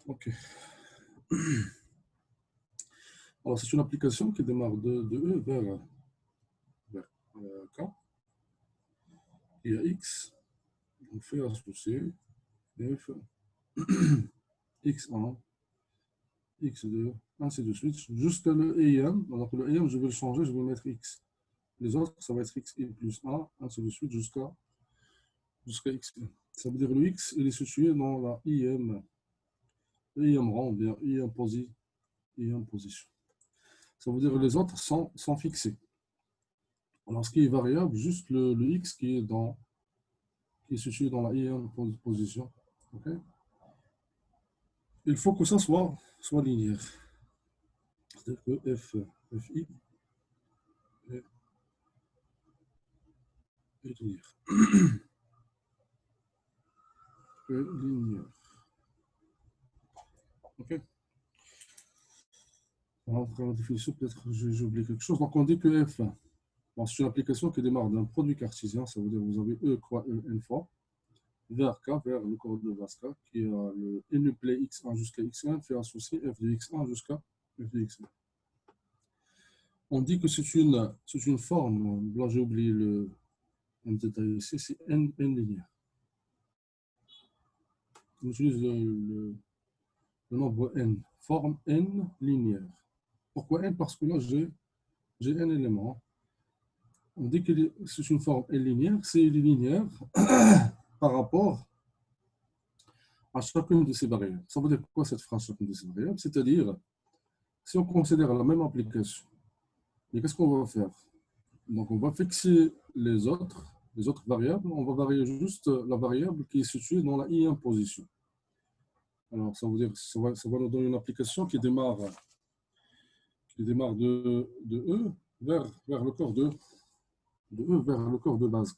Ok. Alors, c'est une application qui démarre de E vers K. Il y a X. On fait associer F, X1, X2, ainsi de suite, jusqu'à le EM. Donc, le EM, je vais le changer, je vais mettre X. Les autres, ça va être XI plus 1, ainsi de suite, jusqu'à XN. Ça veut dire le X, il est situé dans la IM rang, bien IM position. Ça veut dire que les autres sont fixés. Alors, ce qui est variable, juste le X qui est situé dans la IM position. Okay. Il faut que ça soit linéaire. C'est-à-dire que FI est linéaire. Linéaire. Ok. Alors, la définition, peut-être j'ai oublié quelque chose. Donc, on dit que F, bon, c'est une application qui démarre d'un produit cartésien. Ça veut dire que vous avez E croix E n fois vers K, vers le corps de base K, qui a le n-play x1 jusqu'à xn, fait associer f de x1 jusqu'à f de xn. On dit que c'est une forme, là j'ai oublié le détail ici, c'est n linéaire. On utilise le nombre n, forme n linéaire. Pourquoi n? Parce que là j'ai n éléments. On dit que c'est une forme n linéaire, c'est linéaire par rapport à chacune de ces variables. Ça veut dire quoi cette phrase, chacune de ces variables? C'est-à-dire, si on considère la même application, mais qu'est-ce qu'on va faire? Donc, on va fixer les autres variables. On va varier juste la variable qui est située dans la IM position. Alors, ça veut dire que ça va nous donner une application qui démarre de E vers le corps de E vers le corps de base,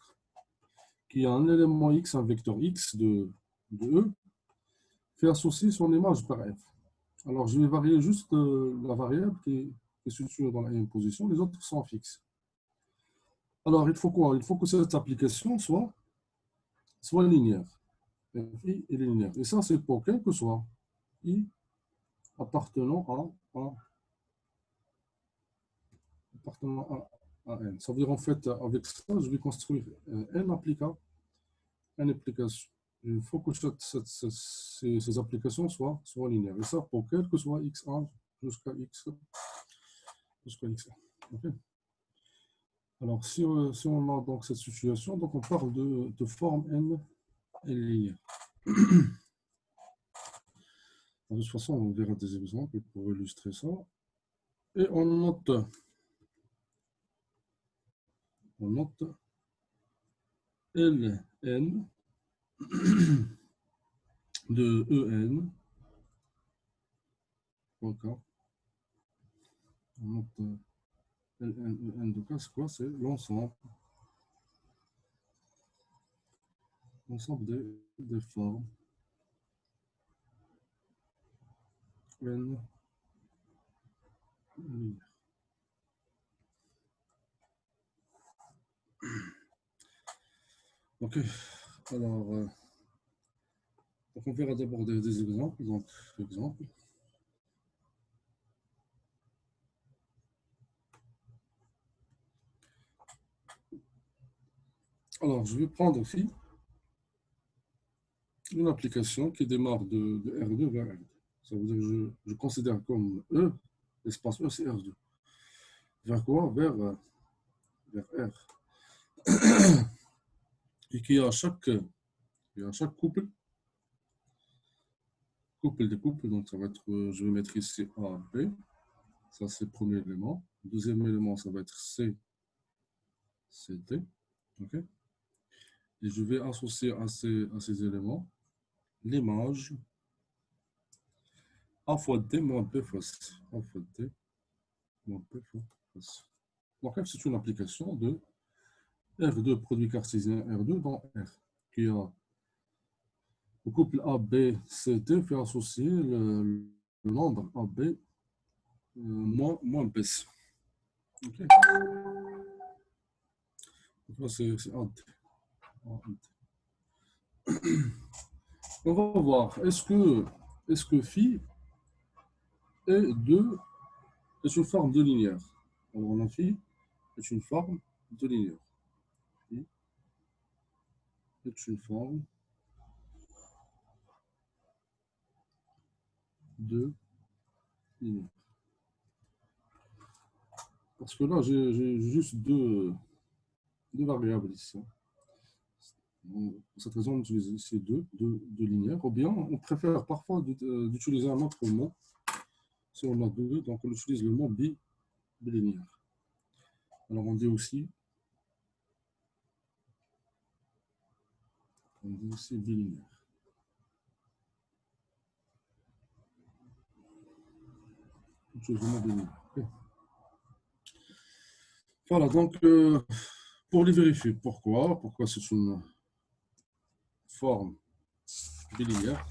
qui a un élément X, un vecteur X de E, fait associer son image par F. Alors, je vais varier juste la variable qui est située dans la IM position. Les autres sont fixes. Alors, il faut quoi? Il faut que cette application soit linéaire. I est linéaire. Et ça, c'est pour quel que soit I appartenant à N. Ça veut dire, en fait, avec ça, je vais construire N applications. Il faut que ces applications soient linéaires. Et ça, pour quel que soit X1 jusqu'à Xn. Okay. Alors, si on a donc cette situation, donc on parle de forme N linéaire. De toute façon, on verra des exemples pour illustrer ça. Et on note Ln de En. D'accord. On note Ln de K, c'est quoi? C'est l'ensemble des formes N linéaires. Ok, alors on verra d'abord des exemples. Donc, exemple. Alors, je vais prendre ici une application qui démarre de R2 vers R2. Ça veut dire que je considère comme E, l'espace E, c'est R2. Vers quoi? Vers R. Et qui a chaque couple des couples, donc ça va être, je vais mettre ici A, B, ça c'est le premier élément. Le deuxième élément, ça va être C, D, ok? Et je vais associer à ces éléments l'image A fois D moins B fois C. A fois D moins B fois C. Donc, c'est une application de R2, produit cartésien R2 dans R, qui a le couple ABCD fait associer le nombre AB moins BC. Okay. Donc là, c'est AD. On va voir, est-ce est-ce que phi est une forme de linéaire? Alors, on a phi est une forme de linéaire. Phi est une forme de linéaire. Parce que là, j'ai juste deux variables ici. Pour cette raison, on utilise ici deux linéaires. Ou bien, on préfère parfois d'utiliser un autre mot. Si on a deux, donc on utilise le mot bilinéaire. Alors, on dit aussi bilinéaire. On utilise le mot bilinéaire. Okay. Voilà, donc, pour les vérifier, pourquoi c'est une forme bilinéaire.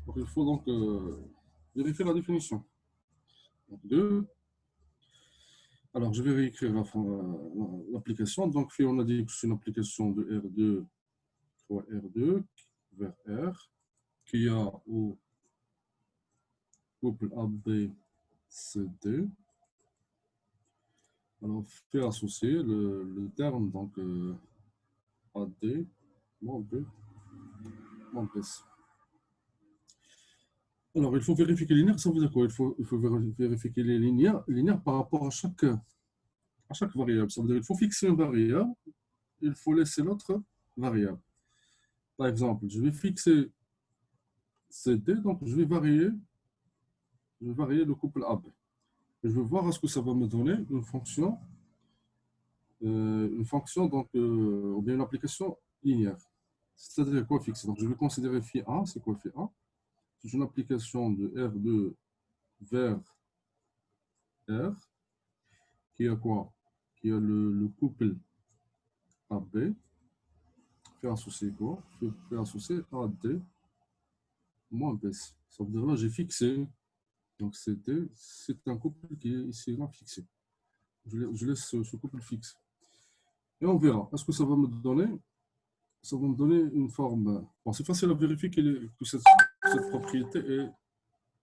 Donc, il faut donc vérifier la définition. Donc, 2. Alors, je vais réécrire l'application. Donc, on a dit que c'est une application de R2 fois R2 vers R qui a au couple ABCD. Alors, fait associer le terme donc AD moins B moins BC. Alors, il faut vérifier les linéaires, ça veut dire quoi? Il faut vérifier les linéaires par rapport à chaque variable. Ça veut dire qu'il faut fixer une variable, il faut laisser l'autre variable. Par exemple, je vais fixer CD, donc je vais varier le couple AB. Et je vais voir est-ce que ça va me donner une fonction donc, ou bien une application linéaire. C'est-à-dire quoi fixer? Donc, je vais considérer phi 1, c'est quoi phi 1? C'est une application de R2 vers R qui a quoi? Qui a le couple AB, fait associer quoi? Fait associer AD moins BC. Ça veut dire là, j'ai fixé. Donc, c'est un couple qui est ici là fixé. Je laisse ce couple fixe. Et on verra. Est-ce que ça va me donner une forme. Bon, c'est facile à vérifier que cette propriété est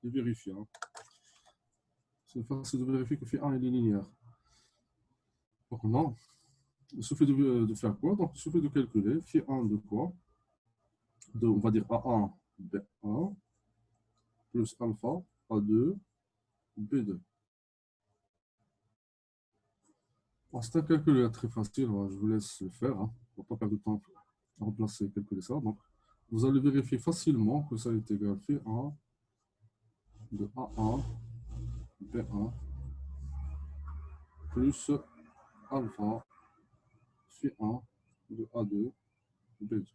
vérifiée. Hein. C'est facile de vérifier que phi 1 est linéaire. Donc, non. Il suffit de faire quoi? Donc, il suffit de calculer phi 1 de quoi? On va dire A1, B1, plus alpha, A2, B2. Bon, c'est un calcul très facile. Je vous laisse le faire. Hein. On ne va pas perdre de temps à remplacer et calculer ça. Donc, vous allez vérifier facilement que ça est égal à phi 1 de A1, B1, plus alpha, phi 1 de A2, B2.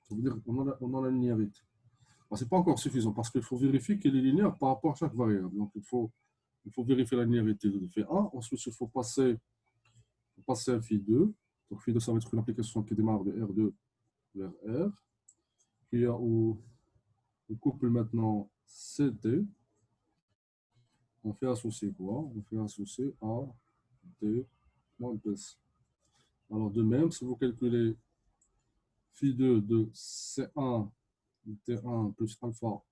Ça veut dire qu'on a la linéarité. Ce n'est pas encore suffisant parce qu'il faut vérifier qu'elle est linéaire par rapport à chaque variable. Donc, il faut vérifier la linéarité de phi 1. Ensuite, il faut passer à phi 2. Donc, phi 2, ça va être une application qui démarre de R2 vers R. Qui a au couple maintenant CD. On fait associer quoi? On fait associer A, D, moins BC. Alors, de même, si vous calculez phi 2 de C1 T1 plus alpha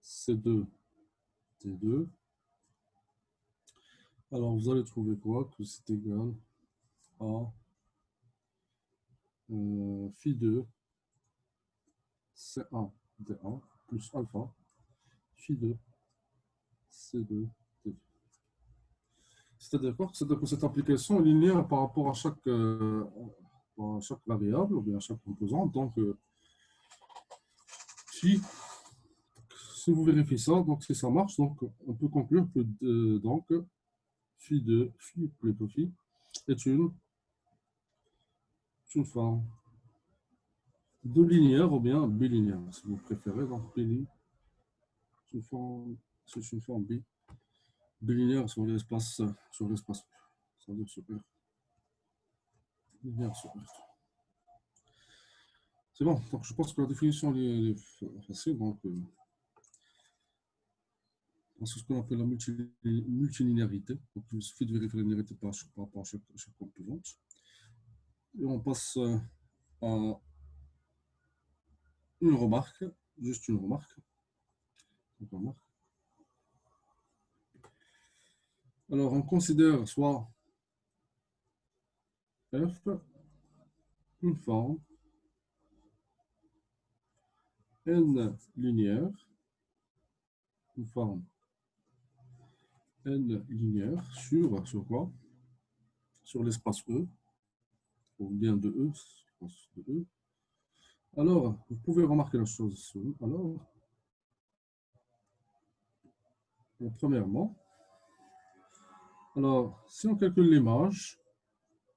C2 T2, alors vous allez trouver quoi? Que c'est égal à phi 2 C1 T1 plus alpha phi 2 C2 T2. C'est-à-dire quoi? C'est-à-dire que cette application est linéaire par rapport à chaque variable ou bien à chaque composante. Donc, si vous vérifiez ça, donc si ça marche, donc on peut conclure que donc phi est une forme de linéaire ou bien bilinéaire, si vous préférez. Donc, c'est une forme bilinéaire sur l'espace, ça veut dire sur R. Linéaire sur R. C'est bon, donc je pense que la définition est facile. Donc, c'est ce qu'on appelle la multilinéarité. Donc, il suffit de vérifier la linéarité par rapport à chaque composante. Et on passe à une remarque, juste une remarque. Alors, on considère soit F une forme N linéaire, une forme N linéaire sur quoi? Sur l'espace E, ou bien de E, de E. Alors, vous pouvez remarquer la chose. Alors, premièrement, alors, si on calcule l'image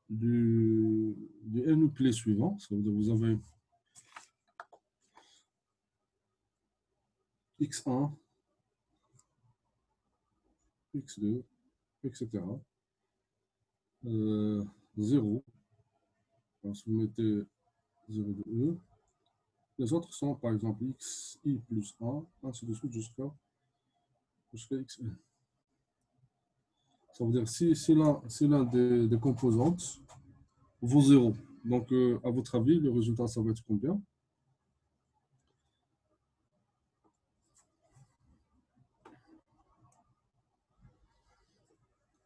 du n-nuclé suivant, ça veut dire que vous avez x1, x2, etc. 0. Alors, si vous mettez 0 de E, les autres sont par exemple xi plus 1, ainsi de suite jusqu'à xn. Ça veut dire si l'un des composantes vaut 0, donc à votre avis, le résultat, ça va être combien?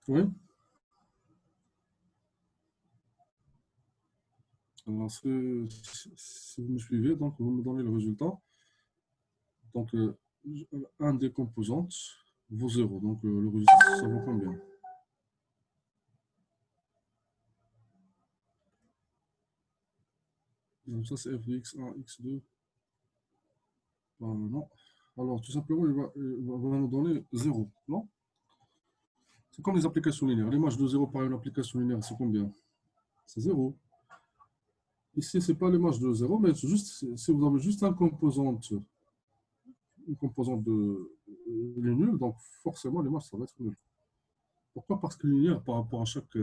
Oui. Alors, si vous me suivez, donc vous me donnez le résultat. Donc, un des composantes vaut 0. Donc, le résultat, ça vaut combien? Donc, ça, c'est f de x1, x2. Non. Alors, tout simplement, il va nous donner 0. Non? C'est comme les applications linéaires. L'image de 0 par une application linéaire, c'est combien? C'est 0. Ici, ce n'est pas l'image de 0, mais juste, si vous avez juste une composante de linéaire, donc forcément, l'image, ça va être nul. Pourquoi? Parce que linéaire par rapport à chaque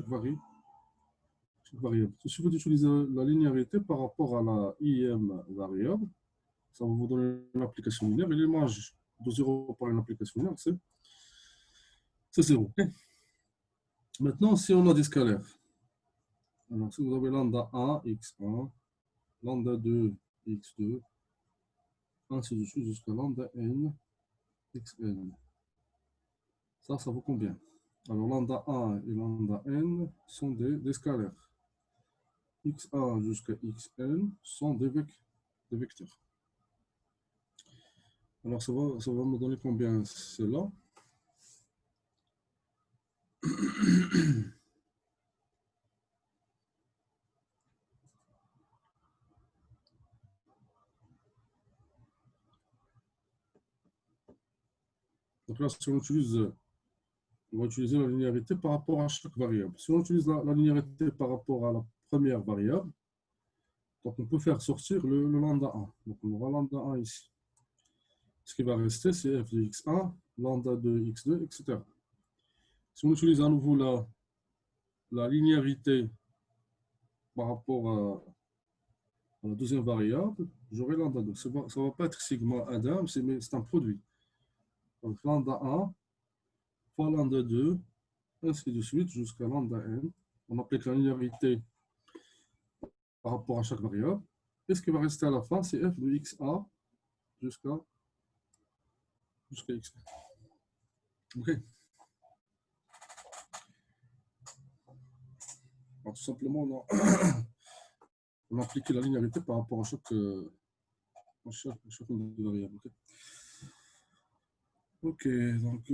variable. Il suffit d'utiliser la linéarité par rapport à la IM variable. Ça va vous donner une application linéaire. Et l'image de 0 par une application linéaire, c'est 0. Okay. Maintenant, si on a des scalaires, alors si vous avez lambda 1, x1, lambda 2, x2, ainsi de suite jusqu'à lambda n, xn. Ça vaut combien? Alors lambda 1 et lambda n sont des scalaires. x1 jusqu'à xn sont des vecteurs. Alors ça va me donner combien cela? Donc là, si on va utiliser la linéarité par rapport à chaque variable. Si on utilise la linéarité par rapport à la première variable, donc on peut faire sortir le lambda 1. Donc on aura lambda 1 ici. Ce qui va rester, c'est f de x1, lambda 2, x2, etc. Si on utilise à nouveau la linéarité par rapport à la deuxième variable, j'aurai lambda 2. Ça ne va pas être sigma Adam, c'est un produit. Donc lambda 1 fois lambda 2, ainsi de suite jusqu'à lambda n. On applique la linéarité par rapport à chaque variable. Et ce qui va rester à la fin, c'est f de xa jusqu'à x. OK. Alors, tout simplement, on a appliqué la linéarité par rapport à chacune des variables. OK, donc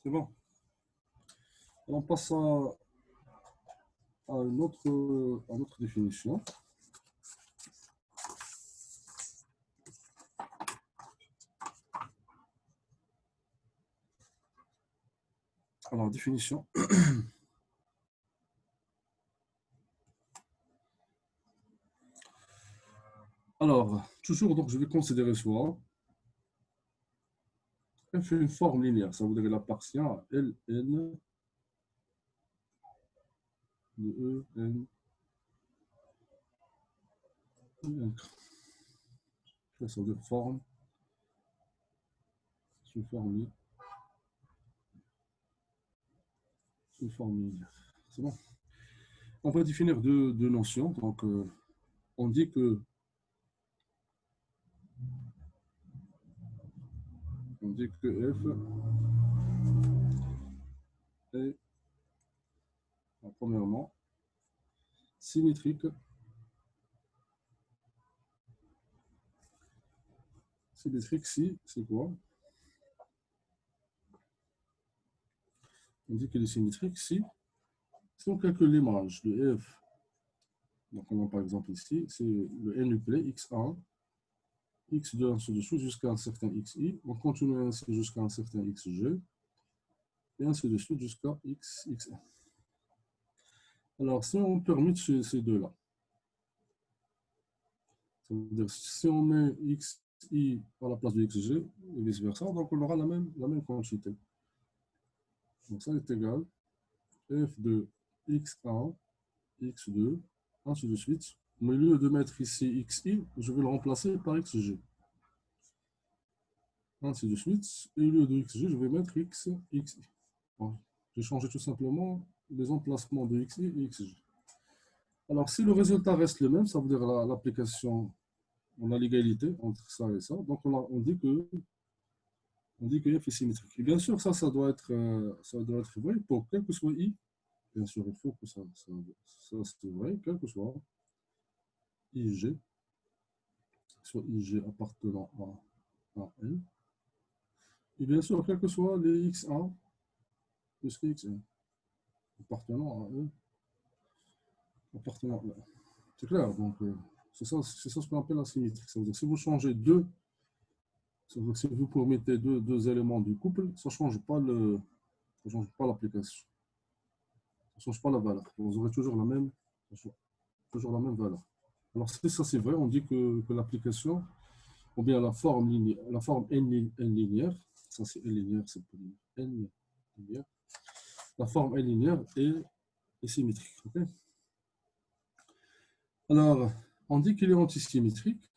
c'est bon. Alors, on passe à une autre définition. Alors, définition. Alors, toujours, donc, je vais considérer soit f une forme linéaire. Ça voudrait la partielle Ln de E, N, N. Ça veut dire forme. C'est une forme linéaire. C'est bon. On va définir deux notions. Donc, on dit que f est, premièrement, symétrique. Symétrique si, c'est quoi? On dit qu'il est symétrique si on calcule l'image de f, donc on a par exemple ici, c'est le n-uplet x1, x2 ainsi de suite jusqu'à un certain xi, on continue ainsi jusqu'à un certain xg, et ainsi de suite jusqu'à xn. Alors si on permute ces deux-là, ça veut dire si on met xi à la place de xg, et vice versa, donc on aura la même quantité. Donc ça est égal f de x1, x2, ainsi de suite. Mais au lieu de mettre ici xi, je vais le remplacer par xg. Ainsi de suite. Et au lieu de xg, je vais mettre xi. Bon, j'ai changé tout simplement les emplacements de xi et xg. Alors, si le résultat reste le même, ça veut dire l'application, on a l'égalité entre ça et ça. Donc, on dit que f est symétrique. Et bien sûr, ça doit être vrai pour quel que soit i. Bien sûr, il faut que ça c'est vrai, quel que soit ig, soit ig appartenant à L. Et bien sûr, quel que soit les x1 plus les xn appartenant à E, appartenant à E. C'est clair, donc c'est ça ce qu'on appelle la symétrie. Ça veut dire que si vous changez deux, ça veut dire que si vous permettez deux éléments du couple, ça ne change pas l'application. Ça ne change pas la valeur. Vous aurez toujours la même valeur. Alors si ça c'est vrai, on dit que l'application, ou bien la forme n linéaire, ça c'est n linéaire, c'est pas n linéaire, la forme n linéaire est symétrique. Okay. Alors, on dit qu'il est antisymétrique.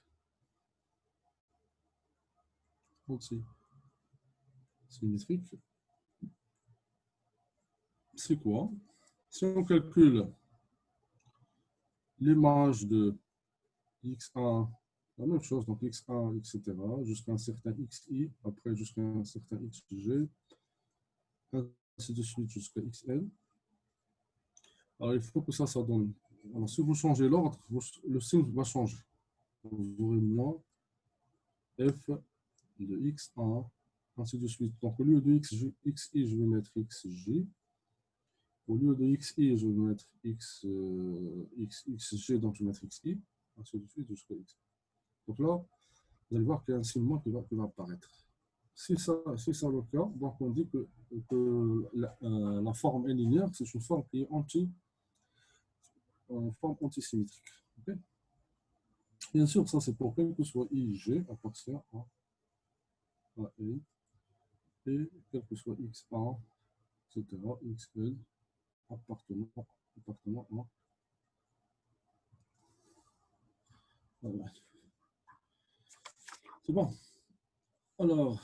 Antisymétrique, c'est quoi? Si on calcule l'image de x1, la même chose, donc x1, etc., jusqu'à un certain xi, après jusqu'à un certain xg, ainsi de suite jusqu'à xn. Alors, il faut que ça donne. Alors, si vous changez l'ordre, le signe va changer. Vous aurez moins f de x1, ainsi de suite. Donc, au lieu de xi, je vais mettre xj. Au lieu de xi, je vais mettre xg, donc je vais mettre xi, ainsi de suite jusqu'à x. Donc là, vous allez voir qu'il y a un signe moins qui va apparaître. Si ça le cas, donc on dit que la forme n linéaire, c'est une forme qui est forme antisymétrique. Okay. Bien sûr, ça c'est pour quel que soit ig appartient à L, et quel que soit x1, etc., xl appartenant à. Voilà. C'est bon. Alors,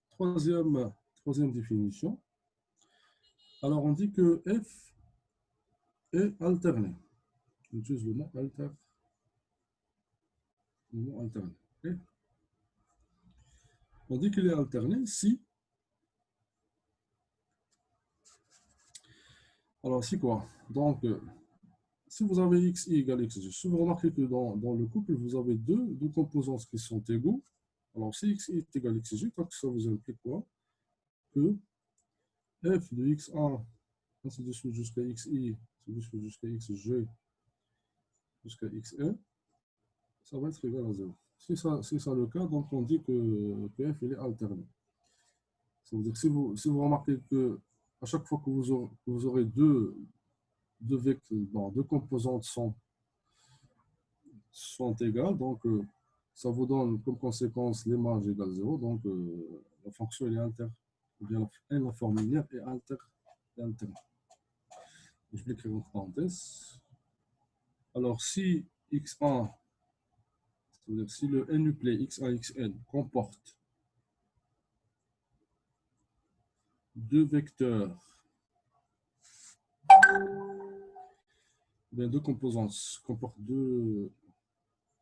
troisième définition. Alors, on dit que f est alterné. On utilise le mot alterné. Okay. On dit qu'il est alterné si. Alors, si quoi? Donc, si vous avez xi égale xj, si vous remarquez que dans le couple, vous avez deux composantes qui sont égaux. Alors, si xi est égal à xj, donc ça vous implique quoi? Que f de x1, ainsi de suite jusqu'à xi, jusqu'à xg, jusqu'à xn, ça va être égal à 0. Si c'est le cas, donc on dit que f il est alterné. Ça veut dire que si vous remarquez que à chaque fois que vous aurez deux composantes sont égales, donc ça vous donne comme conséquence l'image égale 0, donc la fonction est inter, ou bien la forme linéaire est alterne. Je vais l'écrire entre parenthèses. Alors si x1, c'est-à-dire si le n-uplet x1, xn comporte deux vecteurs bien, deux composantes comportent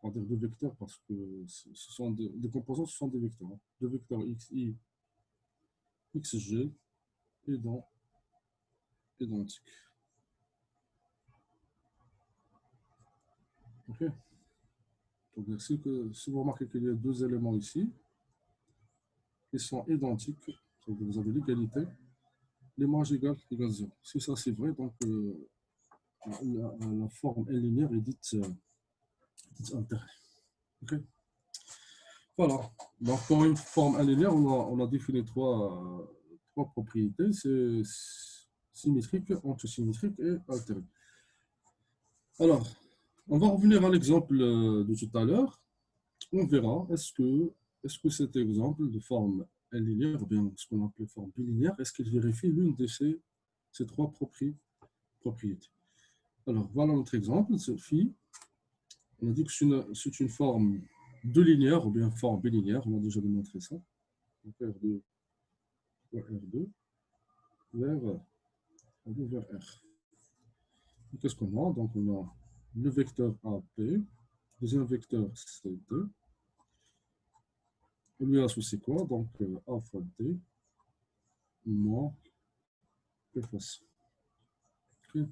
on va dire deux vecteurs parce que ce sont des composants, ce sont des vecteurs, hein. Deux vecteurs xi, xg identiques. Ok. Donc, si vous remarquez qu'il y a deux éléments ici qui sont identiques, donc vous avez l'égalité, l'image égale 0. Si ça c'est vrai, donc la forme est linéaire est dite intérêt. Ok. Voilà. Donc, pour une forme linéaire, on a défini trois propriétés. C'est symétrique, antisymétrique et altéré. Alors, on va revenir à l'exemple de tout à l'heure. On verra, est-ce que cet exemple de forme linéaire, ou bien ce qu'on appelle forme bilinéaire, est-ce qu'il vérifie l'une de ces trois propriétés? Alors, voilà notre exemple. Cette fille, on a dit que c'est une forme de linéaire, ou bien forme bilinéaire, on a déjà démontré ça. Donc, R2 fois R2 vers R. Qu'est-ce qu'on a? Donc, on a le vecteur AP, deuxième vecteur CD. On lui associe quoi? Donc, A fois D moins P fois C. Okay.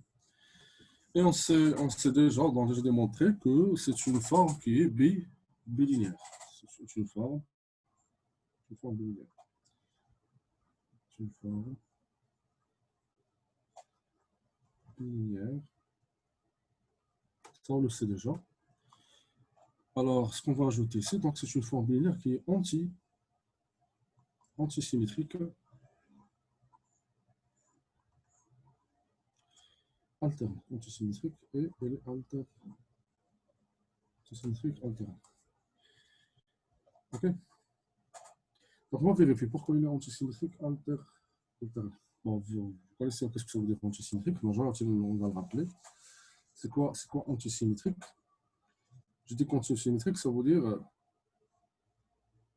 Et on sait déjà, on a déjà démontré que c'est une forme qui est bilinéaire. C'est une forme bilinéaire. C'est une forme bilinéaire. Ça, on le sait déjà. Alors, ce qu'on va ajouter ici, donc c'est une forme bilinéaire qui est antisymétrique, alterne. Antisymétrique et elle est alterne. Antisymétrique, alterne. OK? Donc, on va vérifier pourquoi il est antisymétrique, alterne. Bon, vous connaissez qu'est-ce que ça veut dire antisymétrique. On va le rappeler. C'est quoi antisymétrique? Je dis qu'antisymétrique, ça veut dire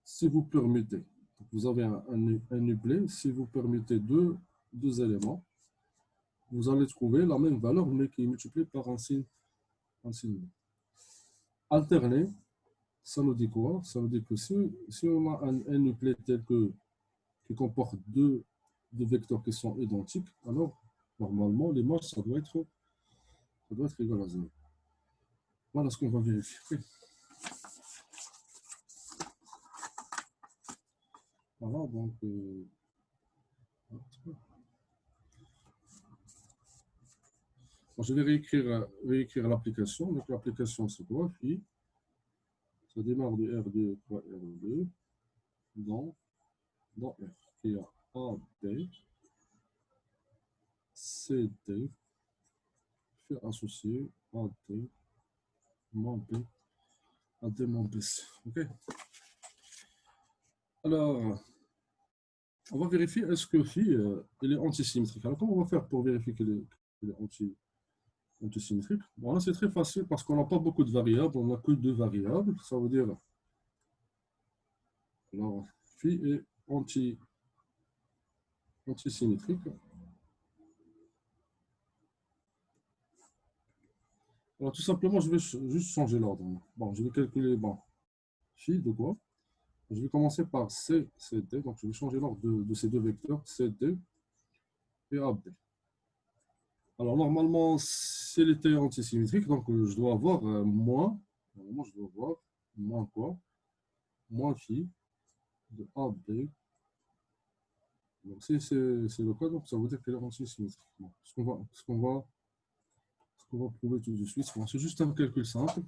si vous permettez, vous avez un nuclé, si vous permettez deux éléments, vous allez trouver la même valeur, mais qui est multipliée par un signe. Alterné, ça nous dit quoi? Ça nous dit que si on a un nuclé qui comporte deux vecteurs qui sont identiques, alors normalement, l'image, ça doit être égal à 0. Voilà ce qu'on va vérifier. Oui. Voilà, donc... bon, je vais réécrire l'application. Donc l'application, c'est quoi? Puis, ça démarre de R2 fois R2 dans R. Il y a A, B, C, D, fait associer A, D, moins B, A, D, moins B, C. OK? Alors, on va vérifier est-ce que phi il est antisymétrique. Alors, comment on va faire pour vérifier qu'il est antisymétrique? Bon, là, c'est très facile parce qu'on n'a pas beaucoup de variables, on n'a que deux variables. Ça veut dire, alors, phi est antisymétrique. Alors, tout simplement, je vais juste changer l'ordre. Bon, je vais calculer, bon, phi de quoi? Je vais commencer par C, CD, donc je vais changer l'ordre de ces deux vecteurs, CD et AB. Alors, normalement, s'il était antisymétrique, donc je dois avoir moins, normalement, je dois avoir moins quoi? Moins phi de AB. Donc, si c'est le cas, donc ça veut dire qu'elle est antisymétrique. Bon, ce qu'on va prouver tout de suite, c'est juste un calcul simple.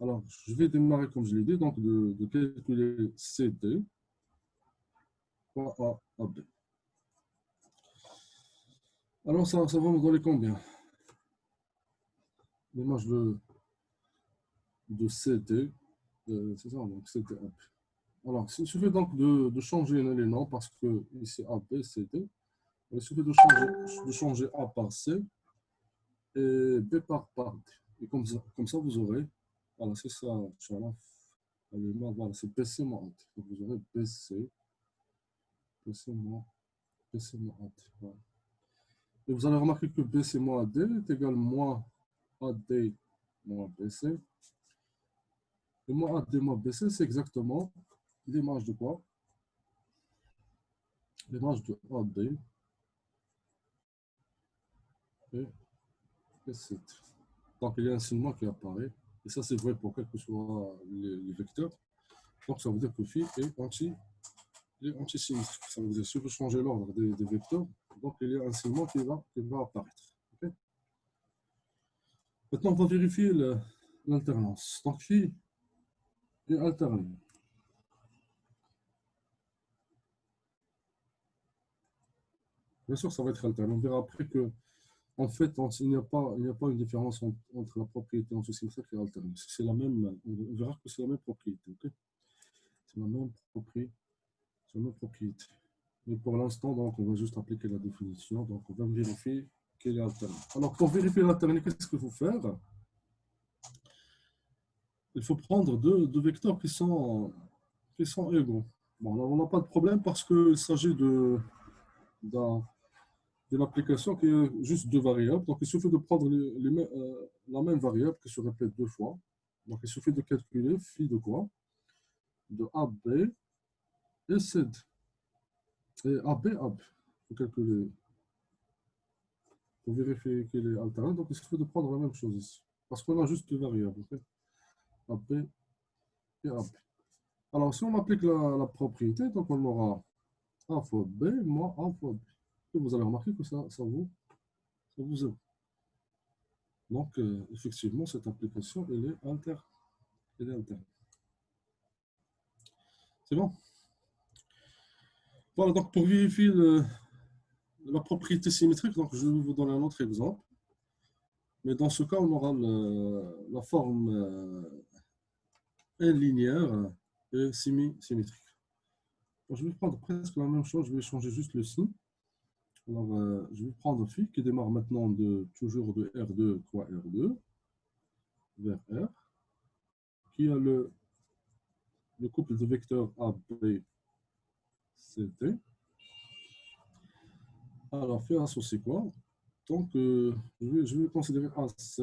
Alors, je vais démarrer comme je l'ai dit, donc de calculer CD fois AB. Alors, ça va me donner combien? L'image de CD, c'est ça, donc CD AB. Alors, il suffit donc de changer les noms parce que ici AB, CD. Il suffit de changer A par C et B par D. Et comme ça vous aurez, voilà, c'est ça, voilà, c'est BC moins AD. Donc vous aurez BC moins AD. Voilà. Et vous allez remarquer que BC moins AD est égal moins AD moins BC. Et moins AD moins BC, c'est exactement l'image de quoi? L'image de AD et 7. Donc, il y a un signe qui apparaît. Et ça, c'est vrai pour quels que soient les vecteurs. Donc, ça veut dire que phi est antisymétrique. Ça veut dire que si vous changez l'ordre des vecteurs, donc il y a un signe qui va apparaître. Okay. Maintenant, on va vérifier l'alternance. Donc, phi est alterné. Bien sûr, ça va être alterné. On verra après que, en fait, il n'y a pas une différence entre la propriété antisymétrique et alternée. C'est la même, on verra que c'est la même propriété. Okay. C'est la même propriété. C'est la même propriété. Mais pour l'instant, donc, on va juste appliquer la définition. Donc, on va vérifier qu'elle est alternée. Alors, pour vérifier l'alternée, qu'est-ce qu'il faut faire? Il faut prendre deux vecteurs qui sont égaux. Bon, là, on n'a pas de problème parce qu'il s'agit d'une application qui est juste deux variables. Donc, il suffit de prendre la même variable qui se répète deux fois. Donc, il suffit de calculer phi de quoi? De AB et Z. Et AB. Il faut calculer. Pour vérifier qu'il est alternant, donc il suffit de prendre la même chose ici. Parce qu'on a juste deux variables. Okay? AB et AB. Alors, si on applique la propriété, donc on aura A fois B moins A fois B. Et vous avez remarqué que ça vous aide. Donc, effectivement, cette application, elle est interne. C'est bon? Voilà, donc pour vérifier la propriété symétrique, donc je vais vous donner un autre exemple. Mais dans ce cas, on aura la forme linéaire et symétrique. Je vais prendre presque la même chose, je vais changer juste le signe. Alors, je vais prendre phi qui démarre maintenant toujours de R2, quoi R2, vers R, qui a le couple de vecteurs A, B, C, T. Alors, phi associé quoi? Donc, je vais considérer AC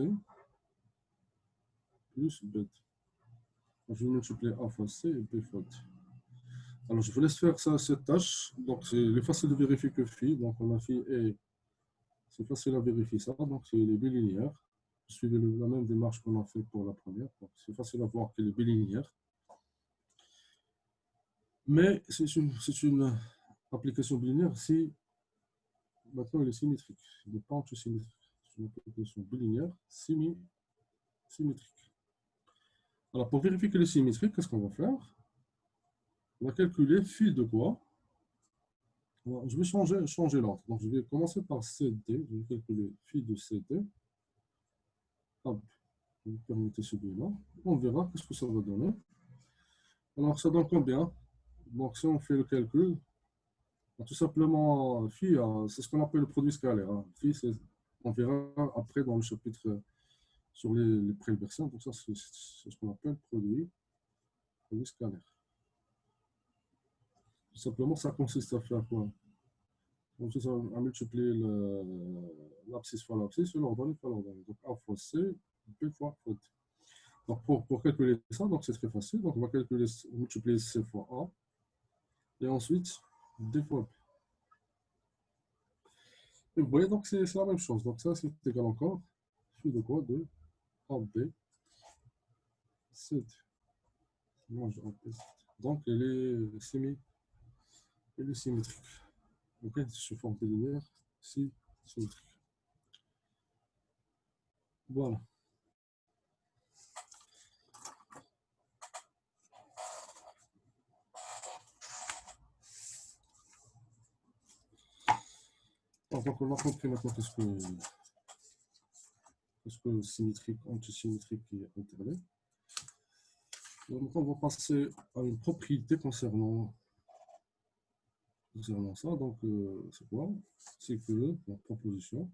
plus B. Je vais multiplier A fois C et B fois T. Alors, je vous laisse faire cette tâche. Donc, il est facile de vérifier que phi. Donc, on a phi et c'est facile à vérifier ça. Donc, c'est les bilinéaires. Suivez la même démarche qu'on a fait pour la première. C'est facile à voir qu'elle est bilinéaire. Mais c'est une application bilinéaire si maintenant elle est symétrique. Elle n'est pas antisymétrique. C'est une application bilinéaire symétrique. Alors, pour vérifier qu'elle est symétrique, qu'est-ce qu'on va faire? On va calculer phi de quoi? Je vais changer l'ordre. Donc, je vais commencer par CD. Je vais calculer phi de CD. Hop, vous permettez celui-là. On verra qu'est-ce que ça va donner. Alors, ça donne combien? Donc, si on fait le calcul, tout simplement, phi, c'est ce qu'on appelle le produit scalaire. Phi, on verra après dans le chapitre sur les préversions. Donc, ça, c'est ce qu'on appelle produit scalaire. Tout simplement, ça consiste à faire quoi? Donc, ça à multiplier l'abscisse fois l'abscisse et l'ordonnée fois l'ordonnée. Donc, A fois C, B fois T. Donc, pour calculer ça, c'est très facile. Donc, on va multiplier C fois A et ensuite D fois B. Et vous voyez, donc, c'est la même chose. Donc, ça, c'est égal encore. Phi de quoi? De AB, C. Donc, elle est symétrique. Ok, sous forme de linéaire, symétrique. Voilà. Donc, on a compris maintenant qu'est-ce que symétrique, antisymétrique et alterné. Donc, on va passer à une propriété concernant ça. Donc, c'est quoi? C'est que la proposition.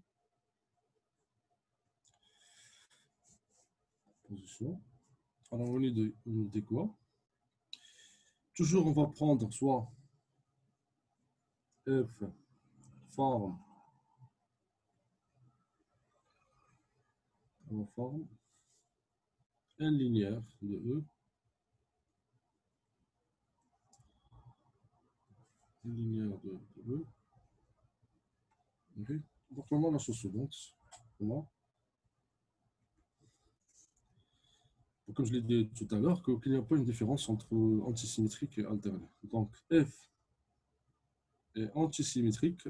Alors, on est de quoi? Toujours, on va prendre soit F forme on forme n linéaire de E, n linéaire de E. Okay. Donc on a la chose suivante. Voilà. Comme je l'ai dit tout à l'heure, qu'il n'y a pas une différence entre antisymétrique et alterné. Donc F est antisymétrique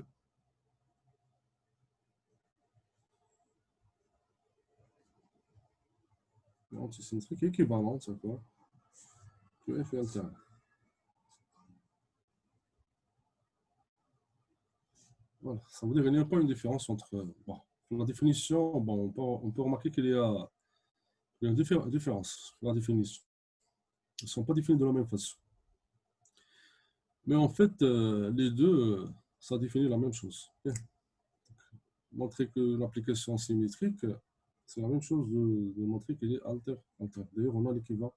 équivalente à quoi? Que F est alterné. Voilà. Ça veut dire qu'il n'y a pas une différence entre... Bon, pour la définition, bon, on peut remarquer qu'il y a une différence pour la définition. Ils ne sont pas définis de la même façon. Mais en fait, les deux, ça définit la même chose. Bien. Montrer que l'application symétrique, c'est la même chose de montrer qu'il est alter. D'ailleurs, on a l'équivalence.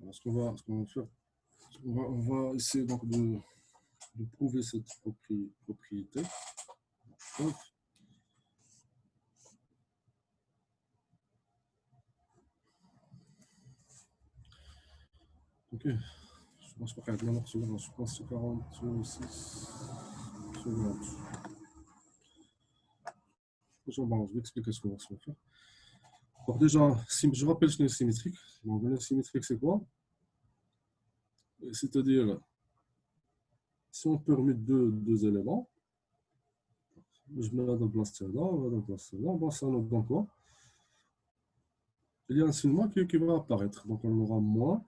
Alors, ce qu'on va faire, on va essayer donc de prouver cette propriété. Hop. Ok, je pense pas qu'il y a maintenant sur 46 secondes. Bon, je vais expliquer ce qu'on va faire. Alors déjà, je rappelle ce qu'est symétrique. Donc, le symétrique, c'est quoi? C'est-à-dire, si on permet deux éléments, je mets la place celle-là, la place celle-là, bon, ça nous donne quoi? Il y a un signement qui va apparaître. Donc, on aura moins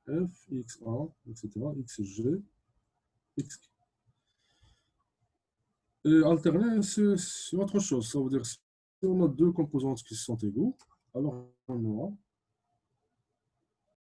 f, x1, etc., xg, x. Et alterner, c'est autre chose. Ça veut dire que si on a deux composantes qui sont égaux, alors on aura